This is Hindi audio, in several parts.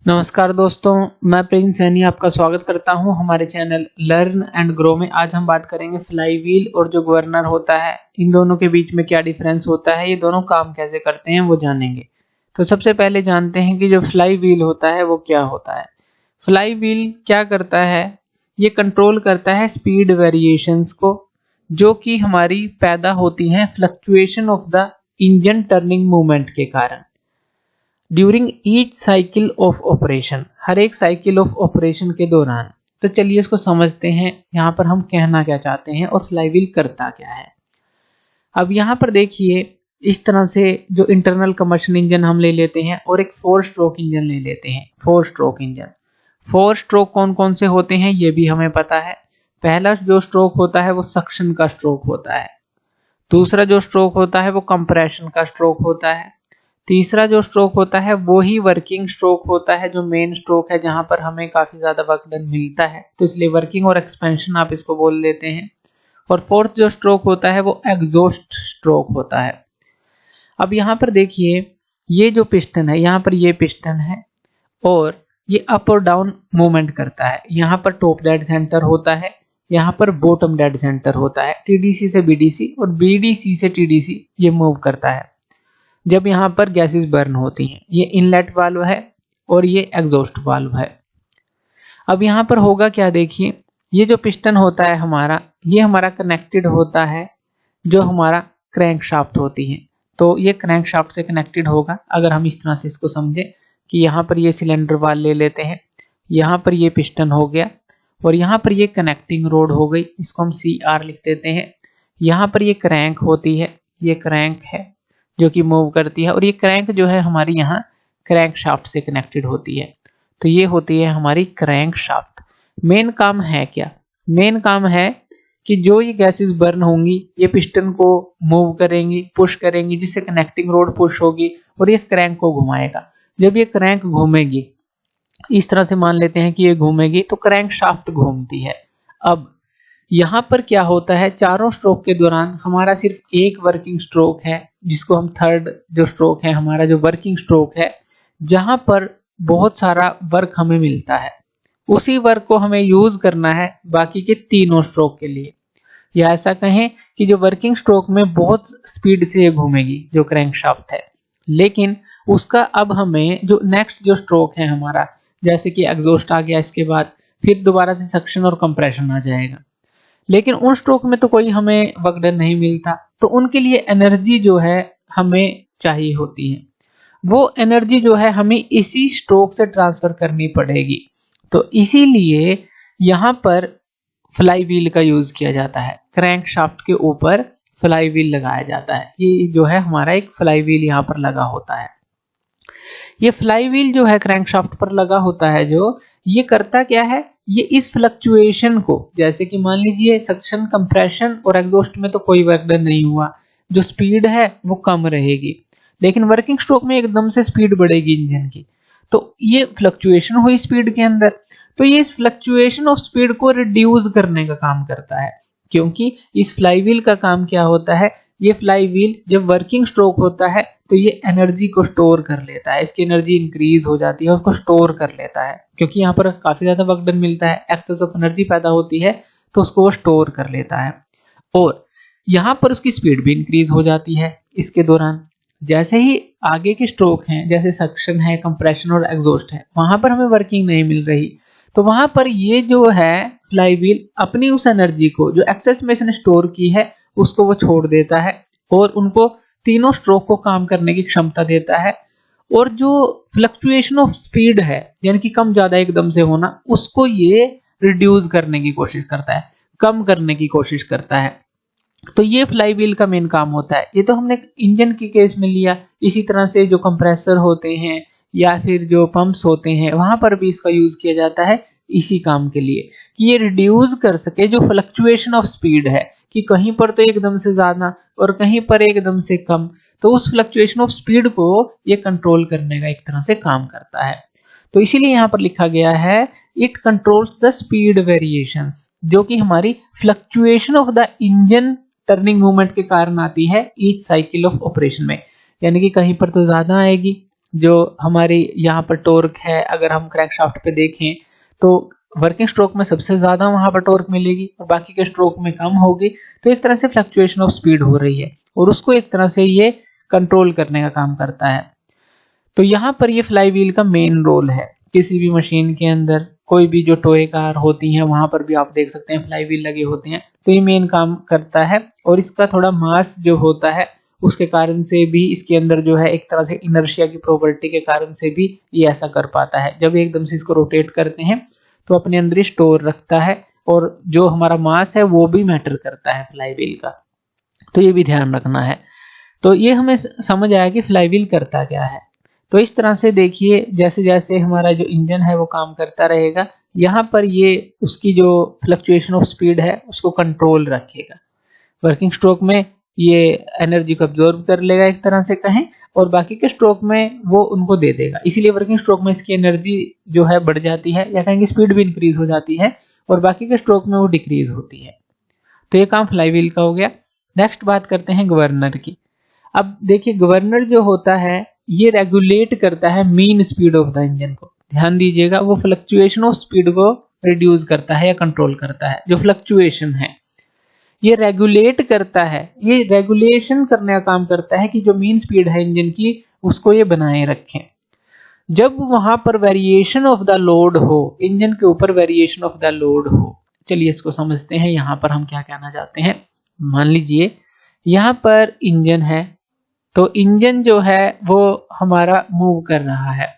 नमस्कार दोस्तों, मैं प्रिंस सैनी आपका स्वागत करता हूं हमारे चैनल लर्न एंड ग्रो में। आज हम बात करेंगे फ्लाई व्हील और जो गवर्नर होता है, इन दोनों के बीच में क्या डिफरेंस होता है, ये दोनों काम कैसे करते हैं वो जानेंगे। तो सबसे पहले जानते हैं कि जो फ्लाई व्हील होता है वो क्या होता है। फ्लाई व्हील क्या करता है, ये कंट्रोल करता है स्पीड वेरिएशंस को जो कि हमारी पैदा होती हैं fluctuation of the engine turning movement के कारण during each cycle of operation, हर एक साइकिल ऑफ ऑपरेशन के दौरान। तो चलिए इसको समझते हैं, यहाँ पर हम कहना क्या चाहते हैं और फ्लाईव्हील करता क्या है। अब यहाँ पर देखिए, इस तरह से जो इंटरनल कंबशन इंजन हम ले लेते हैं और एक 4 स्ट्रोक इंजन ले लेते हैं। 4 स्ट्रोक इंजन, 4 स्ट्रोक कौन कौन से होते हैं ये भी हमें पता है। पहला जो स्ट्रोक होता है वो सक्शन का स्ट्रोक होता है। दूसरा जो स्ट्रोक होता है वो कंप्रेशन का स्ट्रोक होता है। तीसरा जो स्ट्रोक होता है वो ही वर्किंग स्ट्रोक होता है, जो मेन स्ट्रोक है जहां पर हमें काफी ज्यादा वर्क डन मिलता है, तो इसलिए वर्किंग और एक्सपेंशन आप इसको बोल लेते हैं। और फोर्थ जो स्ट्रोक होता है वो एग्जॉस्ट स्ट्रोक होता है। अब यहाँ पर देखिए, ये जो पिस्टन है, यहाँ पर ये पिस्टन है और ये अप और डाउन मूवमेंट करता है। यहाँ पर टॉप डेड सेंटर होता है, यहाँ पर बॉटम डेड सेंटर होता है। टीडीसी से बीडीसी और बीडीसी से टीडीसी ये मूव करता है जब यहाँ पर गैसेस बर्न होती हैं। ये इनलेट वाल्व है और ये एग्जॉस्ट वाल्व है। अब यहाँ पर होगा क्या, देखिए, ये जो पिस्टन होता है हमारा, ये हमारा कनेक्टेड होता है जो हमारा क्रैंक शाफ्ट होती है। तो ये क्रैंक शाफ्ट से कनेक्टेड होगा। अगर हम इस तरह से इसको समझे कि यहाँ पर ये सिलेंडर वाल ले लेते हैं, यहाँ पर ये पिस्टन हो गया और यहाँ पर ये कनेक्टिंग रोड हो गई, इसको हम CR लिख देते हैं। यहाँ पर ये क्रैंक होती है, ये क्रैंक है जो कि मूव करती है और ये क्रैंक जो है हमारी यहाँ क्रैंक शाफ्ट से कनेक्टेड होती है। तो ये होती है हमारी क्रैंक शाफ्ट। मेन काम है क्या, मेन काम है कि जो ये गैसेस बर्न होंगी ये पिस्टन को मूव करेंगी, पुश करेंगी, जिससे कनेक्टिंग रोड पुश होगी और ये इस क्रैंक को घुमाएगा। जब ये क्रैंक घूमेगी, इस तरह से मान लेते हैं कि ये घूमेगी, तो क्रैंक शाफ्ट घूमती है। अब यहाँ पर क्या होता है, चारों स्ट्रोक के दौरान हमारा सिर्फ एक वर्किंग स्ट्रोक है, जिसको हम थर्ड जो स्ट्रोक है हमारा, जो वर्किंग स्ट्रोक है, जहां पर बहुत सारा वर्क हमें मिलता है, उसी वर्क को हमें यूज करना है बाकी के तीनों स्ट्रोक के लिए। या ऐसा कहें कि जो वर्किंग स्ट्रोक में बहुत स्पीड से ये घूमेगी जो क्रैंक शाफ्ट है, लेकिन उसका अब हमें जो नेक्स्ट जो स्ट्रोक है हमारा, जैसे कि एग्जॉस्ट आ गया, इसके बाद फिर दोबारा से सक्शन और कंप्रेशन आ जाएगा, लेकिन उन स्ट्रोक में तो कोई हमें वर्क डन नहीं मिलता। तो उनके लिए एनर्जी जो है हमें चाहिए होती है, वो एनर्जी जो है हमें इसी स्ट्रोक से ट्रांसफर करनी पड़ेगी। तो इसीलिए यहाँ पर फ्लाई व्हील का यूज किया जाता है। क्रैंक शाफ्ट के ऊपर फ्लाई व्हील लगाया जाता है। ये जो है हमारा एक फ्लाई व्हील यहाँ पर लगा होता है। ये फ्लाई व्हील जो है क्रैंक शाफ्ट पर लगा होता है, जो ये करता क्या है, ये इस फ्लक्चुएशन को, जैसे कि मान लीजिए सक्शन, कंप्रेशन और एग्जॉस्ट में तो कोई वर्क डन नहीं हुआ, जो स्पीड है वो कम रहेगी, लेकिन वर्किंग स्ट्रोक में एकदम से स्पीड बढ़ेगी इंजन की। तो ये फ्लक्चुएशन हुई स्पीड के अंदर, तो ये इस फ्लक्चुएशन ऑफ स्पीड को रिड्यूस करने का काम करता है। क्योंकि इस फ्लाई व्हील का काम क्या होता है, ये फ्लाई व्हील जब वर्किंग स्ट्रोक होता है तो ये एनर्जी को स्टोर कर लेता है, इसकी एनर्जी इंक्रीज हो जाती है, उसको स्टोर कर लेता है, क्योंकि यहाँ पर काफी ज्यादा वर्क डन मिलता है, एक्सेस ऑफ एनर्जी पैदा होती है, तो उसको वो स्टोर कर लेता है। और यहाँ पर उसकी स्पीड भी इंक्रीज हो जाती है इसके दौरान। जैसे ही आगे के स्ट्रोक हैं, जैसे सक्शन है, कंप्रेशन और एग्जॉस्ट है, वहां पर हमें वर्किंग नहीं मिल रही, तो वहां पर ये जो है फ्लाई व्हील अपनी उस एनर्जी को जो एक्सेस में इसने स्टोर की है उसको वो छोड़ देता है और उनको तीनों स्ट्रोक को काम करने की क्षमता देता है। और जो फ्लक्चुएशन ऑफ स्पीड है, यानी कि कम ज्यादा एकदम से होना, उसको ये रिड्यूस करने की कोशिश करता है, कम करने की कोशिश करता है। तो ये फ्लाई व्हील का मेन काम होता है। ये तो हमने इंजन के केस में लिया, इसी तरह से जो कंप्रेसर होते हैं या फिर जो पंप्स होते हैं, वहां पर भी इसका यूज किया जाता है इसी काम के लिए, कि ये रिड्यूस कर सके जो फ्लक्चुएशन ऑफ स्पीड है, कि कहीं पर तो एकदम से ज्यादा और कहीं पर एकदम से कम, तो उस फ्लक्चुएशन ऑफ स्पीड को ये कंट्रोल करने का एक तरह से काम करता है। तो इसीलिए यहाँ पर लिखा गया है, it controls the speed variations, जो कि हमारी fluctuation of the engine turning movement के कारण आती है ईच साइकिल ऑफ ऑपरेशन में। यानी कि कहीं पर तो ज्यादा आएगी, जो हमारी यहाँ पर टॉर्क है, अगर हम क्रैंकशाफ्ट पे देखें तो वर्किंग स्ट्रोक में सबसे ज्यादा वहां पर टॉर्क मिलेगी और बाकी के स्ट्रोक में कम होगी। तो एक तरह से फ्लक्चुएशन ऑफ स्पीड हो रही है और उसको एक तरह से ये कंट्रोल करने का काम करता है। तो यहाँ पर ये फ्लाई व्हील का मेन रोल है। किसी भी मशीन के अंदर कोई भी जो टॉय कार होती हैं वहां पर भी आप देख सकते हैं फ्लाई व्हील लगे होते हैं। तो ये मेन काम करता है और इसका थोड़ा मास जो होता है उसके कारण से भी इसके अंदर जो है एक तरह से इनर्शिया की प्रॉपर्टी के कारण से भी ये ऐसा कर पाता है। जब एकदम से इसको रोटेट करते हैं तो अपने अंदर स्टोर रखता है और जो हमारा मास है वो भी मैटर करता है फ्लाई व्हील का। तो ये भी ध्यान रखना है। तो ये हमें समझ आया कि फ्लाई व्हील करता क्या है। तो इस तरह से देखिए जैसे जैसे हमारा जो इंजन है वो काम करता रहेगा, यहाँ पर ये उसकी जो फ्लक्चुएशन ऑफ स्पीड है उसको कंट्रोल रखेगा। वर्किंग स्ट्रोक में ये एनर्जी को अब्जॉर्ब कर लेगा एक तरह से कहें, और बाकी के स्ट्रोक में वो उनको दे देगा। इसीलिए वर्किंग स्ट्रोक में इसकी एनर्जी जो है बढ़ जाती है, या कहेंगे स्पीड भी इंक्रीज हो जाती है, और बाकी के स्ट्रोक में वो डिक्रीज होती है। तो ये काम फ्लाई व्हील का हो गया। नेक्स्ट बात करते हैं गवर्नर की। अब देखिए गवर्नर जो होता है ये रेगुलेट करता है mean speed of the engine को। ध्यान दीजिएगा, वो फ्लक्चुएशन ऑफ स्पीड को रिड्यूस करता है या कंट्रोल करता है। जो फ्लक्चुएशन है ये रेगुलेट करता है, ये रेगुलेशन करने का काम करता है कि जो मीन स्पीड है इंजन की उसको ये बनाए रखें। जब वहां पर वेरिएशन ऑफ द लोड हो, इंजन के ऊपर वेरिएशन ऑफ द लोड हो, चलिए इसको समझते हैं यहां पर हम क्या कहना चाहते हैं। मान लीजिए यहां पर इंजन है, तो इंजन जो है वो हमारा मूव कर रहा है,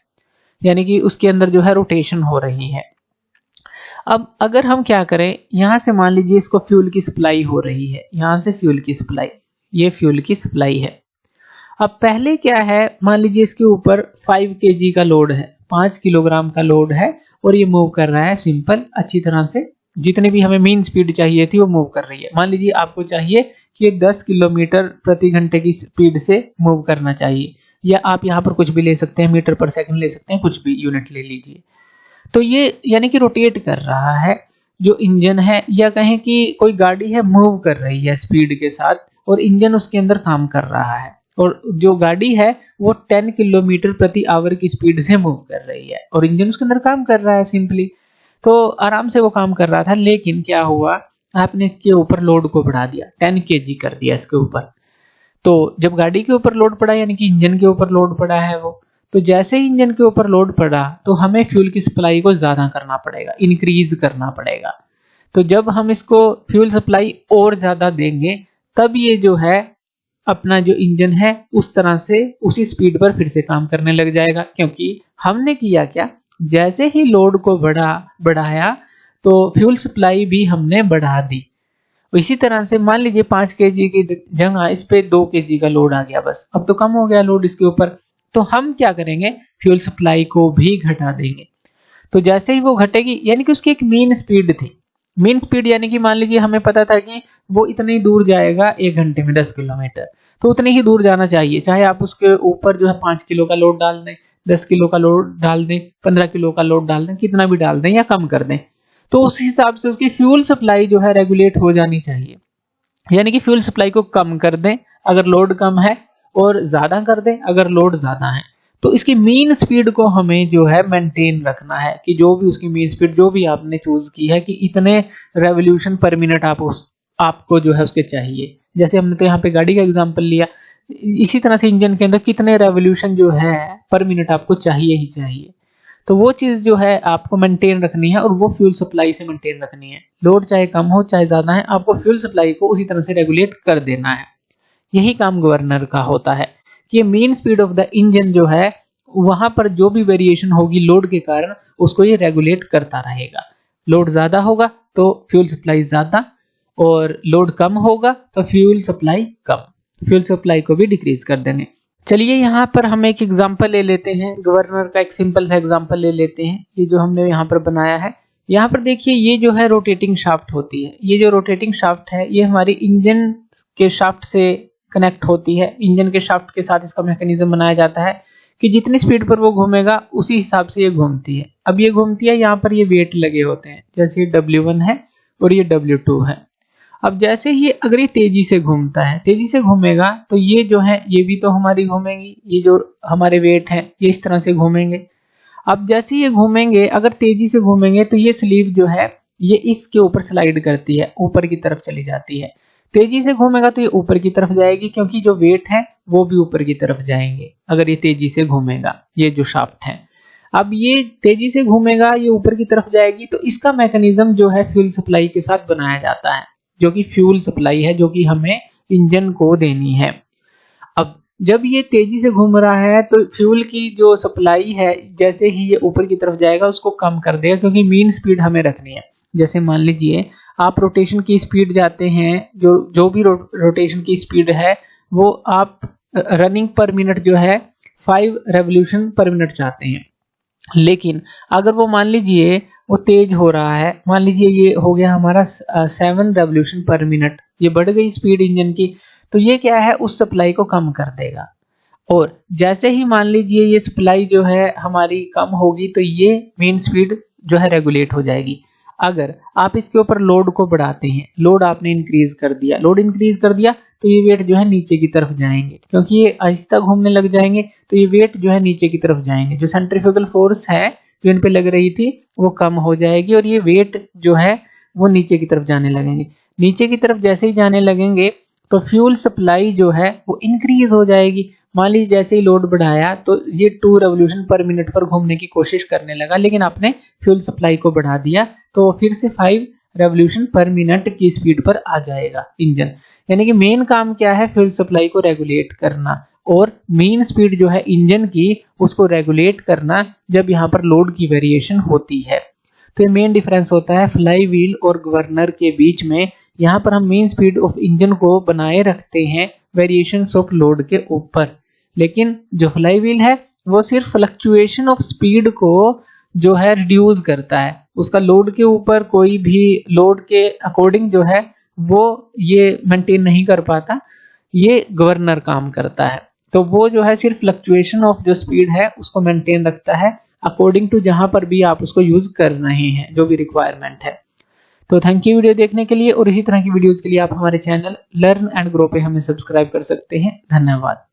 यानी कि उसके अंदर जो है रोटेशन हो रही है। अब अगर हम क्या करें, यहां से मान लीजिए इसको फ्यूल की सप्लाई हो रही है, यहां से फ्यूल की सप्लाई, ये फ्यूल की सप्लाई है। अब पहले क्या है, मान लीजिए इसके ऊपर 5 kg का लोड है, 5 किलोग्राम का लोड है और ये मूव कर रहा है सिंपल अच्छी तरह से। जितनी भी हमें मीन स्पीड चाहिए थी वो मूव कर रही है। मान लीजिए आपको चाहिए कि ये 10 किलोमीटर प्रति घंटे की स्पीड से मूव करना चाहिए, या आप यहाँ पर कुछ भी ले सकते हैं, मीटर पर सेकंड ले सकते हैं, कुछ भी यूनिट ले लीजिए। तो ये यानी कि रोटेट कर रहा है जो इंजन है, या कहें कि कोई गाड़ी है मूव कर रही है स्पीड के साथ और इंजन उसके अंदर काम कर रहा है, और जो गाड़ी है वो 10 किलोमीटर प्रति आवर की स्पीड से मूव कर रही है और इंजन उसके अंदर काम कर रहा है सिंपली। तो आराम से वो काम कर रहा था, लेकिन क्या हुआ, आपने इसके ऊपर लोड को बढ़ा दिया, 10 kg कर दिया इसके ऊपर। तो जब गाड़ी के ऊपर लोड पड़ा, यानी कि इंजन के ऊपर लोड पड़ा है वो, तो जैसे ही इंजन के ऊपर लोड पड़ा तो हमें फ्यूल की सप्लाई को ज्यादा करना पड़ेगा, इंक्रीज करना पड़ेगा। तो जब हम इसको फ्यूल सप्लाई और ज्यादा देंगे तब ये जो है अपना जो इंजन है उस तरह से उसी स्पीड पर फिर से काम करने लग जाएगा। क्योंकि हमने किया क्या, जैसे ही लोड को बढ़ाया तो फ्यूल सप्लाई भी हमने बढ़ा दी। इसी तरह से मान लीजिए 5 kg की जगह इस पे 2 kg का लोड आ गया, बस अब तो कम हो गया लोड इसके ऊपर। तो हम क्या करेंगे, फ्यूल सप्लाई को भी घटा देंगे। तो जैसे ही वो घटेगी, यानी कि उसकी एक मीन स्पीड थी, मीन स्पीड यानी कि मान लीजिए हमें पता था कि वो इतनी दूर जाएगा 1 घंटे में 10 किलोमीटर, तो उतनी ही दूर जाना चाहिए। चाहे आप उसके ऊपर जो है 5 किलो का लोड डाल दें, 10 किलो का लोड डाल दें, 15 किलो का लोड डाल दें, कितना भी डाल दें या कम कर दें, तो उस हिसाब से उसकी फ्यूल सप्लाई जो है रेगुलेट हो जानी चाहिए। यानी कि फ्यूल सप्लाई को कम कर दें अगर लोड कम है, और ज्यादा कर दें अगर लोड ज्यादा है। तो इसकी मीन स्पीड को हमें जो है मेंटेन रखना है, कि जो भी उसकी मीन स्पीड जो भी आपने चूज की है कि इतने रेवोल्यूशन पर मिनट आपको जो है उसके चाहिए। जैसे हमने तो यहाँ पे गाड़ी का एग्जांपल लिया, इसी तरह से इंजन के अंदर कितने रेवोल्यूशन जो है पर मिनट आपको चाहिए ही चाहिए। तो वो चीज जो है आपको मेंटेन रखनी है, और वो फ्यूल सप्लाई से मेंटेन रखनी है। लोड चाहे कम हो चाहे ज्यादा है, आपको फ्यूल सप्लाई को उसी तरह से रेगुलेट कर देना है। यही काम गवर्नर का होता है कि mean speed of the engine जो है वहां पर जो भी वेरिएशन होगी लोड के कारण उसको ये रेगुलेट करता रहेगा। लोड ज्यादा होगा तो फ्यूल सप्लाई ज्यादा, और लोड कम होगा तो फ्यूल सप्लाई कम, फ्यूल सप्लाई को भी डिक्रीज कर देंगे। चलिए यहाँ पर हम एक एग्जांपल ले लेते हैं, गवर्नर का एक सिंपल सा एग्जांपल ले लेते हैं। ये जो हमने यहाँ पर बनाया है, यहाँ पर देखिए ये जो है रोटेटिंग शाफ्ट होती है। ये जो रोटेटिंग शाफ्ट है ये हमारी इंजन के शाफ्ट से कनेक्ट होती है। इंजन के शाफ्ट के साथ इसका मैकेनिज्म बनाया जाता है कि जितनी स्पीड पर वो घूमेगा उसी हिसाब से ये घूमती है। अब ये घूमती है, यहाँ पर ये वेट लगे होते हैं, जैसे ये W1 है और ये W2 है। अब जैसे ही अगर ये तेजी से घूमता है, तेजी से घूमेगा तो ये जो है ये भी तो हमारी घूमेंगी, ये जो हमारे वेट है ये इस तरह से घूमेंगे। अब जैसे ये घूमेंगे, अगर तेजी से घूमेंगे तो ये स्लीव जो है ये इसके ऊपर स्लाइड करती है, ऊपर की तरफ चली जाती है। तेजी से घूमेगा तो ये ऊपर की तरफ जाएगी, क्योंकि जो वेट है वो भी ऊपर की तरफ जाएंगे अगर ये तेजी से घूमेगा, ये जो शाफ्ट है। अब ये तेजी से घूमेगा, ये ऊपर की तरफ जाएगी, तो इसका मैकेनिज्म जो है फ्यूल सप्लाई के साथ बनाया जाता है, जो कि फ्यूल सप्लाई है, जो कि हमें इंजन को देनी है। अब जब ये तेजी से घूम रहा है तो फ्यूल की जो सप्लाई है, जैसे ही ये ऊपर की तरफ जाएगा उसको कम कर देगा, क्योंकि मीन स्पीड हमें रखनी है। जैसे मान लीजिए आप रोटेशन की स्पीड जाते हैं, जो भी रोटेशन की स्पीड है वो आप रनिंग पर मिनट जो है 5 रेवोल्यूशन पर मिनट चाहते हैं। लेकिन अगर वो मान लीजिए वो तेज हो रहा है, मान लीजिए ये हो गया हमारा 7 रेवोल्यूशन पर मिनट, ये बढ़ गई स्पीड इंजन की, तो ये क्या है उस सप्लाई को कम कर देगा। और जैसे ही मान लीजिए ये सप्लाई जो है हमारी कम होगी तो ये मेन स्पीड जो है रेगुलेट हो जाएगी। अगर आप इसके ऊपर लोड को बढ़ाते हैं, लोड आपने इंक्रीज कर दिया, लोड इंक्रीज कर दिया तो ये वेट जो है नीचे की तरफ जाएंगे, क्योंकि ये आहिस्ता घूमने लग जाएंगे तो ये वेट जो है नीचे की तरफ जाएंगे। जो सेंट्रीफ्यूगल फोर्स है जो इन पे लग रही थी वो कम हो जाएगी और ये वेट जो है वो नीचे की तरफ जाने लगेंगे। नीचे की तरफ जैसे ही जाने लगेंगे तो फ्यूल सप्लाई जो है वो इंक्रीज हो जाएगी। मान लीजिए जैसे ही लोड बढ़ाया तो ये 2 रेवोल्यूशन पर मिनट पर घूमने की कोशिश करने लगा, लेकिन आपने फ्यूल सप्लाई को बढ़ा दिया तो वो फिर से 5 रेवोल्यूशन पर मिनट की स्पीड पर आ जाएगा इंजन। यानी कि मेन काम क्या है, फ्यूल सप्लाई को रेगुलेट करना और मेन स्पीड जो है इंजन की उसको रेगुलेट करना जब यहाँ पर लोड की वेरिएशन होती है। तो ये मेन डिफरेंस होता है फ्लाई व्हील और गवर्नर के बीच में। यहाँ पर हम मेन स्पीड ऑफ इंजन को बनाए रखते हैं वेरिएशंस ऑफ लोड के ऊपर, लेकिन जो फ्लाई व्हील है वो सिर्फ फ्लक्चुएशन ऑफ स्पीड को जो है रिड्यूस करता है, उसका लोड के ऊपर कोई भी लोड के अकॉर्डिंग जो है वो ये मेंटेन नहीं कर पाता, ये गवर्नर काम करता है। तो वो जो है सिर्फ फ्लक्चुएशन ऑफ जो स्पीड है उसको मेंटेन रखता है अकॉर्डिंग टू जहां पर भी आप उसको यूज कर रहे हैं, जो भी रिक्वायरमेंट है। तो थैंक यू वीडियो देखने के लिए, और इसी तरह की वीडियोस के लिए आप हमारे चैनल लर्न एंड ग्रो पे हमें सब्सक्राइब कर सकते हैं। धन्यवाद।